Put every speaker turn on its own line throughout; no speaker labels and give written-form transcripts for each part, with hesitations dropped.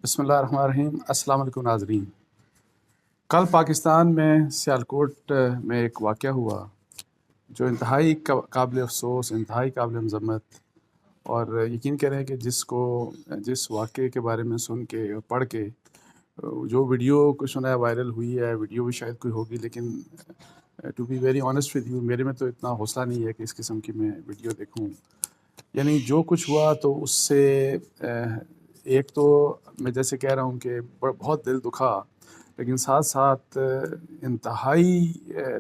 بسم اللہ الرحمن الرحیم۔ السلام علیکم ناظرین۔ کل پاکستان میں سیالکوٹ میں ایک واقعہ ہوا جو انتہائی قابل افسوس، انتہائی قابل مذمت، اور یقین کریں کہ جس واقعے کے بارے میں سن کے اور پڑھ کے جو ویڈیو کو سنا ہے وائرل ہوئی ہے، ویڈیو بھی شاید کوئی ہوگی، لیکن to be very honest with you, میرے میں تو اتنا حوصلہ نہیں ہے کہ اس قسم کی میں ویڈیو دیکھوں۔ یعنی جو کچھ ہوا تو اس سے ایک تو میں جیسے کہہ رہا ہوں کہ بہت دل دکھا، لیکن ساتھ ساتھ انتہائی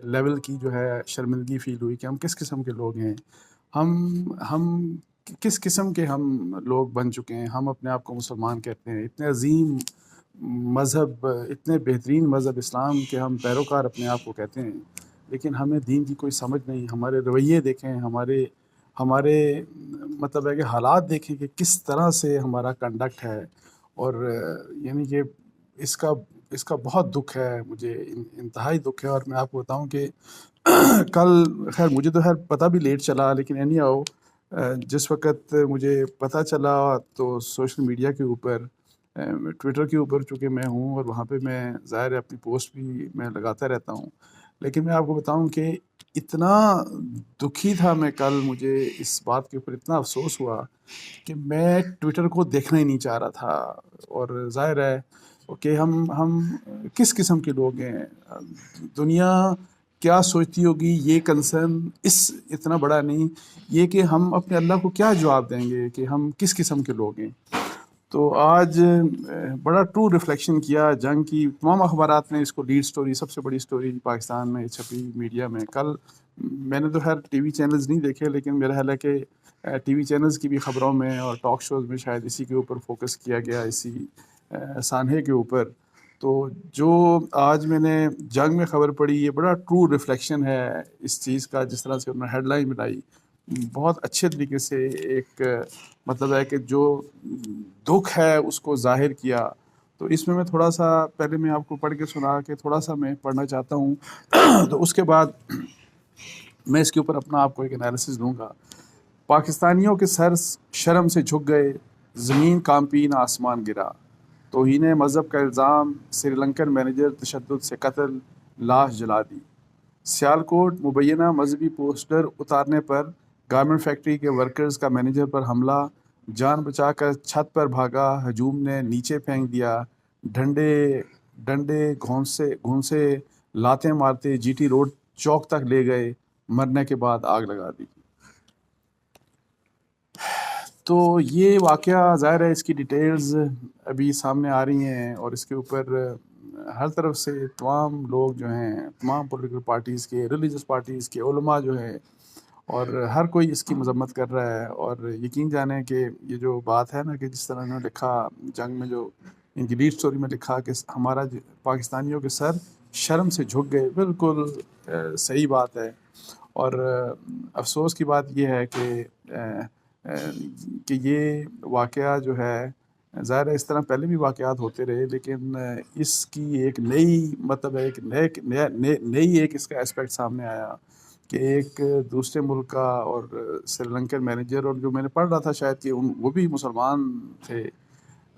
لیول کی جو ہے شرمندگی فیل ہوئی کہ ہم کس قسم کے لوگ ہیں، ہم کس قسم کے ہم لوگ بن چکے ہیں۔ ہم اپنے آپ کو مسلمان کہتے ہیں، اتنے عظیم مذہب، اتنے بہترین مذہب اسلام کے ہم پیروکار اپنے آپ کو کہتے ہیں، لیکن ہمیں دین کی کوئی سمجھ نہیں۔ ہمارے رویے دیکھیں، ہمارے مطلب ہے کہ حالات دیکھیں کہ کس طرح سے ہمارا کنڈکٹ ہے، اور یعنی کہ اس کا بہت دکھ ہے، مجھے انتہائی دکھ ہے۔ اور میں آپ کو بتاؤں کہ کل خیر مجھے تو پتہ بھی لیٹ چلا، لیکن اینی ہاؤ جس وقت مجھے پتہ چلا تو سوشل میڈیا کے اوپر، ٹویٹر کے اوپر چونکہ میں ہوں اور وہاں پہ میں ظاہر ہے اپنی پوسٹ بھی میں لگاتا رہتا ہوں، لیکن میں آپ کو بتاؤں کہ اتنا دکھی تھا میں کل، مجھے اس بات کے اوپر اتنا افسوس ہوا کہ میں ٹویٹر کو دیکھنا ہی نہیں چاہ رہا تھا۔ اور ظاہر ہے کہ ہم کس قسم کے لوگ ہیں، دنیا کیا سوچتی ہوگی یہ کنسرن اتنا بڑا نہیں، یہ کہ ہم اپنے اللہ کو کیا جواب دیں گے کہ ہم کس قسم کے لوگ ہیں۔ تو آج بڑا ٹرو ریفلیکشن کیا جنگ کی، تمام اخبارات نے اس کو لیڈ سٹوری، سب سے بڑی سٹوری پاکستان میں چھپی میڈیا میں کل۔ میں نے تو خیر ٹی وی چینلز نہیں دیکھے، لیکن میرا خیال ہے کہ ٹی وی چینلز کی بھی خبروں میں اور ٹاک شوز میں شاید اسی کے اوپر فوکس کیا گیا، اسی سانحے کے اوپر۔ تو جو آج میں نے جنگ میں خبر پڑھی، یہ بڑا ٹرو ریفلیکشن ہے اس چیز کا، جس طرح سے انہوں نے ہیڈ لائن بنائی بہت اچھے طریقے سے، ایک مطلب ہے کہ جو دکھ ہے اس کو ظاہر کیا۔ تو اس میں تھوڑا سا پہلے میں آپ کو پڑھ کے سنا کے تھوڑا سا میں پڑھنا چاہتا ہوں تو اس کے بعد میں اس کے اوپر اپنا آپ کو ایک انالیسس دوں گا۔ پاکستانیوں کے سر شرم سے جھک گئے، زمین کانپی نہ آسمان گرا، توہین مذہب کا الزام، سری لنکن مینیجر تشدد سے قتل، لاش جلا دی۔ سیالکوٹ مبینہ مذہبی پوسٹر اتارنے پر گارمنٹ فیکٹری کے ورکرز کا مینیجر پر حملہ، جان بچا کر چھت پر بھاگا، ہجوم نے نیچے پھینک دیا، ڈنڈے گھونسے لاتیں مارتے جی ٹی روڈ چوک تک لے گئے، مرنے کے بعد آگ لگا دی۔ تو یہ واقعہ ظاہر ہے اس کی ڈیٹیلز ابھی سامنے آ رہی ہیں، اور اس کے اوپر ہر طرف سے تمام لوگ جو ہیں، تمام پولیٹیکل پارٹیز کے، ریلیجس پارٹیز کے علماء جو ہیں، اور ہر کوئی اس کی مذمت کر رہا ہے۔ اور یقین جانیں کہ یہ جو بات ہے نا کہ جس طرح انہوں نے لکھا جنگ میں، جو ان کی لیڈ سٹوری میں لکھا کہ ہمارا پاکستانیوں کے سر شرم سے جھک گئے، بالکل صحیح بات ہے۔ اور افسوس کی بات یہ ہے کہ یہ واقعہ جو ہے، ظاہر ہے اس طرح پہلے بھی واقعات ہوتے رہے، لیکن اس کی ایک نئی مطلب ہے، ایک نئی ایک اس کا اسپیکٹ سامنے آیا کہ ایک دوسرے ملک کا اور سری لنکن مینیجر، اور جو میں نے پڑھ رہا تھا شاید کہ وہ بھی مسلمان تھے،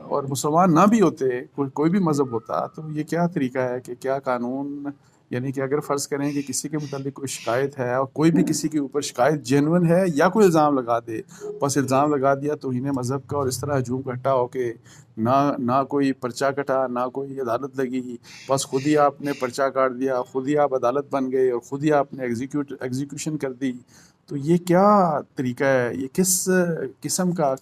اور مسلمان نہ بھی ہوتے، کوئی بھی مذہب ہوتا، تو یہ کیا طریقہ ہے کہ کیا قانون، یعنی کہ اگر فرض کریں کہ کسی کے متعلق کوئی شکایت ہے، اور کوئی بھی کسی کے اوپر شکایت جینون ہے یا کوئی الزام لگا دے، بس الزام لگا دیا توہین مذہب کا، اور اس طرح ہجوم اکٹھا ہو کے نہ کوئی پرچہ کٹا، نہ کوئی عدالت لگی، بس خود ہی آپ نے پرچہ کاٹ دیا، خود ہی آپ عدالت بن گئے، اور خود ہی آپ نے ایگزیکیوشن کر دی۔ تو یہ کیا طریقہ ہے؟ یہ کس قسم کا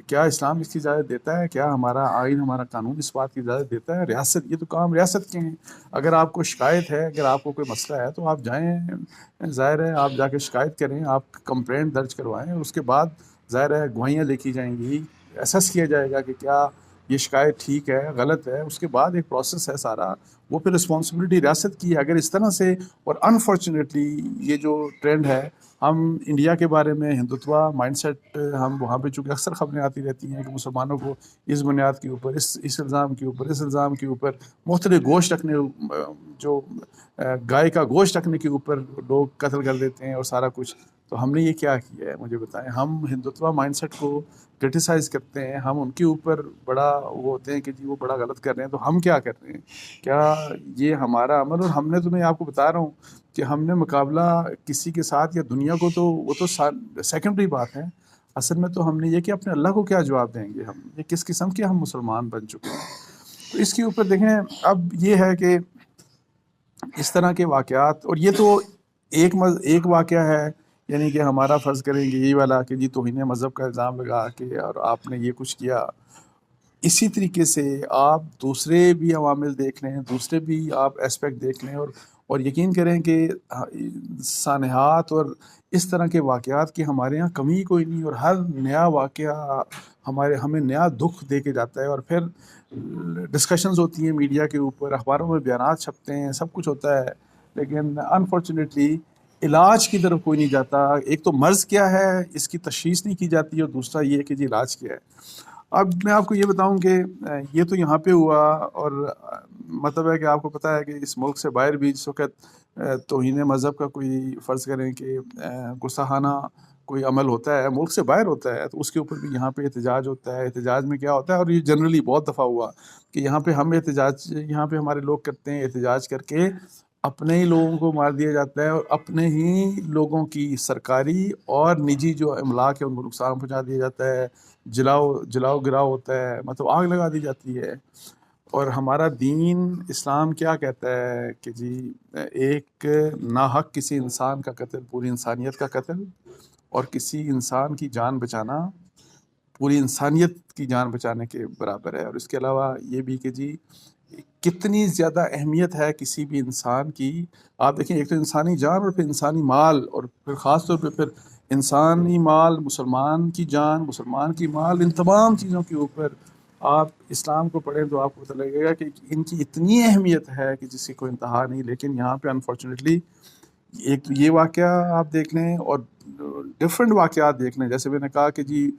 کیا اسلام اس کی اجازت دیتا ہے؟ کیا ہمارا آئین، ہمارا قانون اس بات کی اجازت دیتا ہے؟ ریاست، یہ تو کام ریاست کے ہیں۔ اگر آپ کو شکایت ہے، اگر آپ کو کوئی مسئلہ ہے، تو آپ جائیں، ظاہر ہے آپ جا کے شکایت کریں، آپ کمپلینٹ درج کروائیں، اس کے بعد ظاہر ہے گواہیاں دیکھی جائیں گی، اسیس کیا جائے گا کہ کیا یہ شکایت ٹھیک ہے، غلط ہے، اس کے بعد ایک پروسیس ہے سارا، وہ پھر رسپانسبلٹی ریاست کی ہے۔ اگر اس طرح سے، اور انفارچونیٹلی یہ جو ٹرینڈ ہے، ہم انڈیا کے بارے میں ہندوتوا مائنڈ سیٹ، ہم وہاں پہ چونکہ اکثر خبریں آتی رہتی ہیں کہ مسلمانوں کو اس بنیاد کے اوپر، اس الزام کے اوپر مختلف گوشت رکھنے، جو گائے کا گوشت رکھنے کے اوپر لوگ قتل کر دیتے ہیں اور سارا کچھ۔ تو ہم نے یہ کیا کیا ہے مجھے بتائیں. ہم ہندوتوا مائنڈ سیٹ کو کرٹیسائز کرتے ہیں, ہم ان کے اوپر بڑا وہ ہوتے ہیں کہ جی وہ بڑا غلط کر رہے ہیں, تو ہم کیا کر رہے ہیں, کیا یہ ہمارا عمل. اور ہم نے تو میں آپ کو بتا رہا ہوں کہ ہم نے مقابلہ کسی کے ساتھ یا دنیا کو, تو وہ تو سیکنڈری بات ہے. اصل میں تو ہم نے یہ کہ اپنے اللہ کو کیا جواب دیں گے, ہم یہ کس قسم کے ہم مسلمان بن چکے ہیں. تو اس کے اوپر دیکھیں, اب یہ ہے کہ اس طرح کے واقعات, اور یہ تو ایک واقعہ ہے, یعنی کہ ہمارا فرض کریں گے یہی والا کہ جی توہین مذہب کا الزام لگا کے اور آپ نے یہ کچھ کیا. اسی طریقے سے آپ دوسرے بھی عوامل دیکھ لیں, دوسرے بھی آپ اسپیکٹ دیکھ لیں, اور یقین کریں کہ سانحات اور اس طرح کے واقعات کی ہمارے یہاں کمی کوئی نہیں, اور ہر نیا واقعہ ہمیں نیا دکھ دے کے جاتا ہے. اور پھر ڈسکشنز ہوتی ہیں میڈیا کے اوپر, اخباروں میں بیانات چھپتے ہیں, سب کچھ ہوتا ہے, لیکن انفارچونیٹلی علاج کی طرف کوئی نہیں جاتا. ایک تو مرض کیا ہے اس کی تشخیص نہیں کی جاتی, اور دوسرا یہ کہ جی علاج کیا ہے. اب میں آپ کو یہ بتاؤں کہ یہ تو یہاں پہ ہوا, اور مطلب ہے کہ آپ کو پتہ ہے کہ اس ملک سے باہر بھی جس وقت توہین مذہب کا کوئی فرض کریں کہ گستاخانہ کوئی عمل ہوتا ہے, ملک سے باہر ہوتا ہے, تو اس کے اوپر بھی یہاں پہ احتجاج ہوتا ہے. احتجاج میں کیا ہوتا ہے, اور یہ جنرلی بہت دفعہ ہوا کہ یہاں پہ ہم احتجاج, یہاں پہ ہمارے لوگ کرتے ہیں احتجاج کر کے اپنے ہی لوگوں کو مار دیا جاتا ہے, اور اپنے ہی لوگوں کی سرکاری اور نجی جو املاک ہے ان کو نقصان پہنچا دیا جاتا ہے, جلاؤ گراؤ ہوتا ہے, مطلب آگ لگا دی جاتی ہے. اور ہمارا دین اسلام کیا کہتا ہے کہ جی ایک ناحق کسی انسان کا قتل پوری انسانیت کا قتل, اور کسی انسان کی جان بچانا پوری انسانیت کی جان بچانے کے برابر ہے. اور اس کے علاوہ یہ بھی کہ جی کتنی زیادہ اہمیت ہے کسی بھی انسان کی. آپ دیکھیں, ایک تو انسانی جان, اور پھر انسانی مال, اور پھر خاص طور پہ پھر انسانی مال, مسلمان کی جان, مسلمان کی مال, ان تمام چیزوں کے اوپر آپ اسلام کو پڑھیں تو آپ کو پتہ لگے گا کہ ان کی اتنی اہمیت ہے کہ جس کی کوئی انتہا نہیں. لیکن یہاں پہ انفارچونیٹلی ایک تو یہ واقعہ آپ دیکھ لیں, اور ڈفرینٹ واقعات دیکھ لیں. جیسے میں نے کہا کہ جی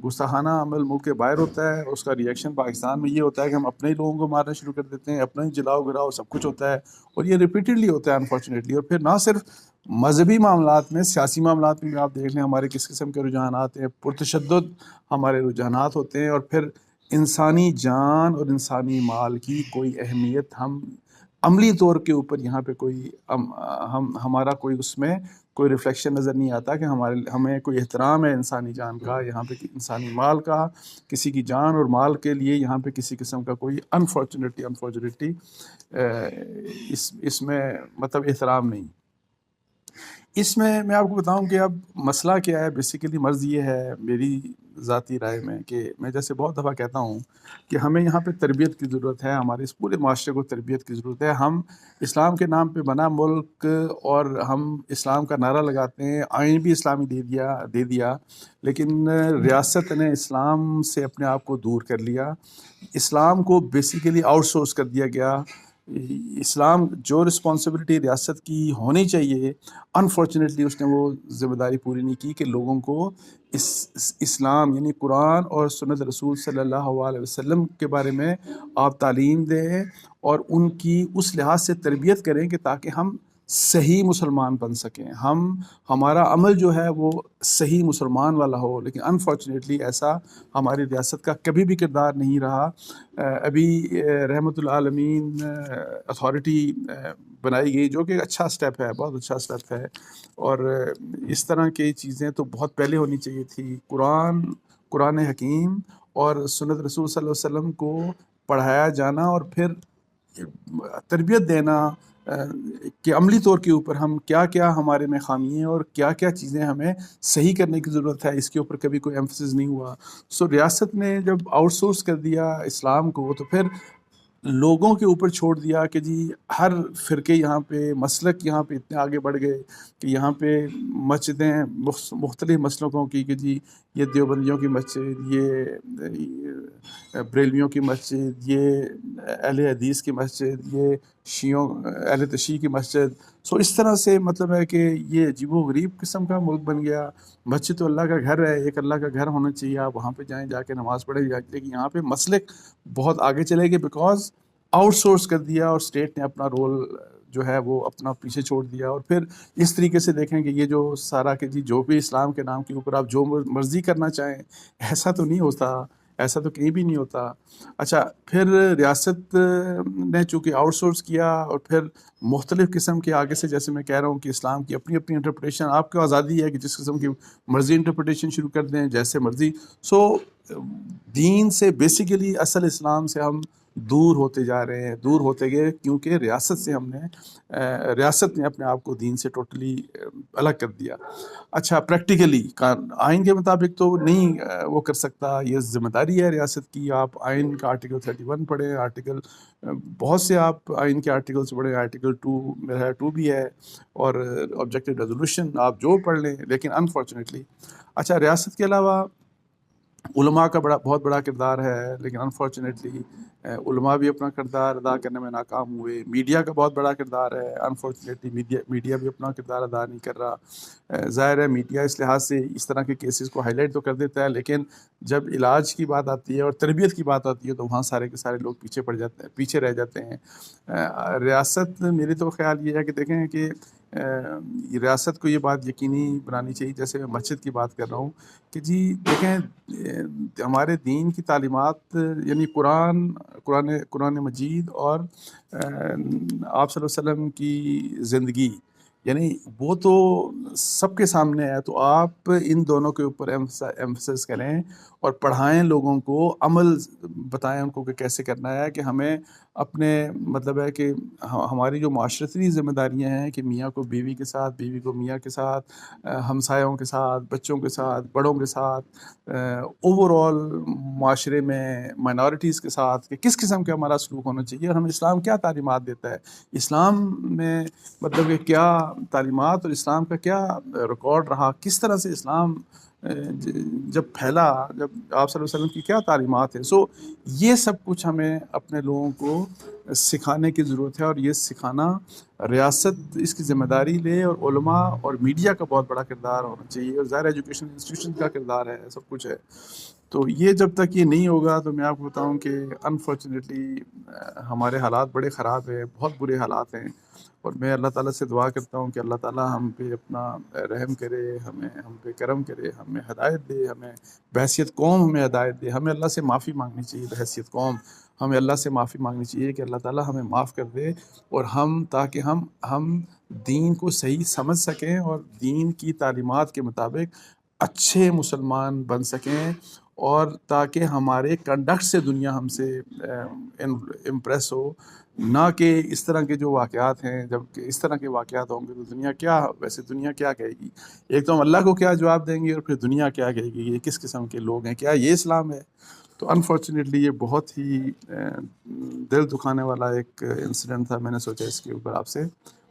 گستاخانہ عمل ملک کے باہر ہوتا ہے, اس کا ریئیکشن پاکستان میں یہ ہوتا ہے کہ ہم اپنے ہی لوگوں کو مارنا شروع کر دیتے ہیں, اپنا ہی جلاؤ گراؤ سب کچھ ہوتا ہے, اور یہ ریپیٹڈلی ہوتا ہے انفارچونیٹلی. اور پھر نہ صرف مذہبی معاملات میں, سیاسی معاملات میں آپ دیکھ لیں ہمارے کس قسم کے رجحانات ہیں, پرتشدد ہمارے رجحانات ہوتے ہیں, اور پھر انسانی جان اور انسانی مال کی کوئی اہمیت ہم عملی طور کے اوپر یہاں پہ کوئی ہمارا کوئی اس میں کوئی ریفلیکشن نظر نہیں آتا کہ ہمیں کوئی احترام ہے انسانی جان کا, یہاں پہ انسانی مال کا, کسی کی جان اور مال کے لیے یہاں پہ کسی قسم کا کوئی انفارچونیٹلی اس میں مطلب احترام نہیں. اس میں آپ کو بتاؤں کہ اب مسئلہ کیا ہے. بیسیکلی مرض یہ ہے میری ذاتی رائے میں کہ میں جیسے بہت دفعہ کہتا ہوں کہ ہمیں یہاں پہ تربیت کی ضرورت ہے, ہمارے اس پورے معاشرے کو تربیت کی ضرورت ہے. ہم اسلام کے نام پہ بنا ملک, اور ہم اسلام کا نعرہ لگاتے ہیں, آئین بھی اسلامی دے دیا, لیکن ریاست نے اسلام سے اپنے آپ کو دور کر لیا, اسلام کو بیسیکلی آؤٹ سورس کر دیا گیا. اسلام جو رسپانسبلٹی ریاست کی ہونی چاہیے, انفارچونیٹلی اس نے وہ ذمہ داری پوری نہیں کی کہ لوگوں کو اسلام یعنی قرآن اور سنت رسول صلی اللہ علیہ وسلم کے بارے میں آپ تعلیم دیں, اور ان کی اس لحاظ سے تربیت کریں کہ تاکہ ہم صحیح مسلمان بن سکیں, ہمارا عمل جو ہے وہ صحیح مسلمان والا ہو. لیکن انفارچونیٹلی ایسا ہماری ریاست کا کبھی بھی کردار نہیں رہا. ابھی رحمت العالمین اتھارٹی بنائی گئی جو کہ ایک اچھا سٹیپ ہے, بہت اچھا سٹیپ ہے, اور اس طرح کی چیزیں تو بہت پہلے ہونی چاہیے تھی. قرآن حکیم اور سنت رسول صلی اللہ علیہ وسلم کو پڑھایا جانا, اور پھر تربیت دینا کہ عملی طور کے اوپر ہم کیا ہمارے میں خامی ہیں اور کیا چیزیں ہمیں صحیح کرنے کی ضرورت ہے, اس کے اوپر کبھی کوئی ایمفسس نہیں ہوا. ریاست نے جب آؤٹ سورس کر دیا اسلام کو, تو پھر لوگوں کے اوپر چھوڑ دیا کہ جی ہر فرقے یہاں پہ مسلک یہاں پہ اتنے آگے بڑھ گئے کہ یہاں پہ مسجدیں مختلف مسلکوں کی, کہ جی یہ دیوبندیوں کی مسجد, یہ بریلویوں کی مسجد, یہ اہل حدیث کی مسجد, یہ شیعوں اہل تشیع کی مسجد. اس طرح سے مطلب ہے کہ یہ عجیب و غریب قسم کا ملک بن گیا. مسجد تو اللہ کا گھر ہے, ایک اللہ کا گھر ہونا چاہیے, آپ وہاں پہ جائیں, جا کے نماز پڑھیں, لیکن یہاں پہ مسلک بہت آگے چلے گئے بیکاز آؤٹ سورس کر دیا, اور اسٹیٹ نے اپنا رول جو ہے وہ اپنا پیچھے چھوڑ دیا، اور پھر اس طریقے سے دیکھیں کہ یہ جو سارا کہ جی جو بھی اسلام کے نام کے اوپر آپ جو مرضی کرنا چاہیں، ایسا تو نہیں ہوتا، ایسا تو کہیں بھی نہیں ہوتا۔ اچھا، پھر ریاست نے چونکہ آؤٹ سورس کیا، اور پھر مختلف قسم کے آگے سے، جیسے میں کہہ رہا ہوں کہ اسلام کی اپنی اپنی انٹرپریٹیشن، آپ کو آزادی ہے کہ جس قسم کی مرضی انٹرپریٹیشن شروع کر دیں، جیسے مرضی۔ سو دین سے بیسیکلی اصل اسلام سے ہم دور ہوتے جا رہے ہیں، دور ہوتے گئے، کیونکہ ریاست نے اپنے آپ کو دین سے ٹوٹلی الگ کر دیا۔ اچھا، پریکٹیکلی آئین کے مطابق تو نہیں وہ کر سکتا، یہ ذمہ داری ہے ریاست کی۔ آپ آئین کا آرٹیکل 31 پڑھیں، بہت سے آپ آئین کے آرٹیکلس پڑھیں، آرٹیکل 2 میرا 2 بھی ہے، اور آبجیکٹو ریزولوشن آپ جو پڑھ لیں، لیکن انفارچونیٹلی اچھا ریاست کے علاوہ علماء کا بہت بڑا کردار ہے، لیکن انفارچونیٹلی علماء بھی اپنا کردار ادا کرنے میں ناکام ہوئے۔ میڈیا کا بہت بڑا کردار ہے، انفارچونیٹلی میڈیا بھی اپنا کردار ادا نہیں کر رہا۔ ظاہر ہے میڈیا اس لحاظ سے اس طرح کے کیسز کو ہائی لائٹ تو کر دیتا ہے، لیکن جب علاج کی بات آتی ہے اور تربیت کی بات آتی ہے تو وہاں سارے کے سارے لوگ پیچھے رہ جاتے ہیں۔ ریاست، میرے تو خیال یہ ہے کہ دیکھیں کہ ریاست کو یہ بات یقینی بنانی چاہیے، جیسے میں مسجد کی بات کر رہا ہوں، کہ جی دیکھیں ہمارے دین کی تعلیمات، یعنی قرآن مجید اور آپ صلی اللہ علیہ وسلم کی زندگی، یعنی وہ تو سب کے سامنے ہے، تو آپ ان دونوں کے اوپر ایمفسس کریں اور پڑھائیں لوگوں کو، عمل بتائیں ان کو کہ کیسے کرنا ہے، کہ ہمیں اپنے مطلب ہے کہ ہماری جو معاشرتی ذمہ داریاں ہیں کہ میاں کو بیوی کے ساتھ، بیوی کو میاں کے ساتھ، ہمسایوں کے ساتھ، بچوں کے ساتھ، بڑوں کے ساتھ، اوور آل معاشرے میں مائنورٹیز کے ساتھ، کہ کس قسم کا ہمارا سلوک ہونا چاہیے، اور ہمیں اسلام کیا تعلیمات دیتا ہے، اسلام میں مطلب کہ کیا تعلیمات اور اسلام کا کیا ریکارڈ رہا، کس طرح سے اسلام جب پھیلا، جب آپ صلی اللہ علیہ وسلم کی کیا تعلیمات ہیں۔ سو یہ سب کچھ ہمیں اپنے لوگوں کو سکھانے کی ضرورت ہے، اور یہ سکھانا ریاست اس کی ذمہ داری لے، اور علماء اور میڈیا کا بہت بڑا کردار ہونا چاہیے، اور ظاہر ایجوکیشن انسٹیٹیوشن کا کردار ہے، سب کچھ ہے۔ تو یہ جب تک یہ نہیں ہوگا تو میں آپ کو بتاؤں کہ انفارچونیٹلی ہمارے حالات بڑے خراب ہیں، بہت برے حالات ہیں، اور میں اللہ تعالیٰ سے دعا کرتا ہوں کہ اللہ تعالیٰ ہم پہ اپنا رحم کرے، ہم پہ کرم کرے، ہمیں ہدایت دے، ہمیں بحیثیت قوم ہمیں ہدایت دے، ہمیں اللہ سے معافی مانگنی چاہیے، بحیثیت قوم ہمیں اللہ سے معافی مانگنی چاہیے کہ اللہ تعالیٰ ہمیں معاف کر دے، اور تاکہ ہم دین کو صحیح سمجھ سکیں، اور دین کی تعلیمات کے مطابق اچھے مسلمان بن سکیں، اور تاکہ ہمارے کنڈکٹ سے دنیا ہم سے امپریس ہو، نہ کہ اس طرح کے جو واقعات ہیں، جب کہ اس طرح کے واقعات ہوں گے تو دنیا کیا کہے گی؟ ایک تو ہم اللہ کو کیا جواب دیں گے، اور پھر دنیا کیا کہے گی، یہ کس قسم کے لوگ ہیں، کیا یہ اسلام ہے؟ تو انفارچونیٹلی یہ بہت ہی دل دکھانے والا ایک انسیڈنٹ تھا، میں نے سوچا اس کے اوپر آپ سے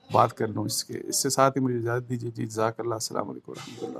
بات کر لوں۔ اس سے ساتھ ہی مجھے اجازت دیجیے، جی جزاک اللہ، السلام علیکم ورحمۃ اللہ۔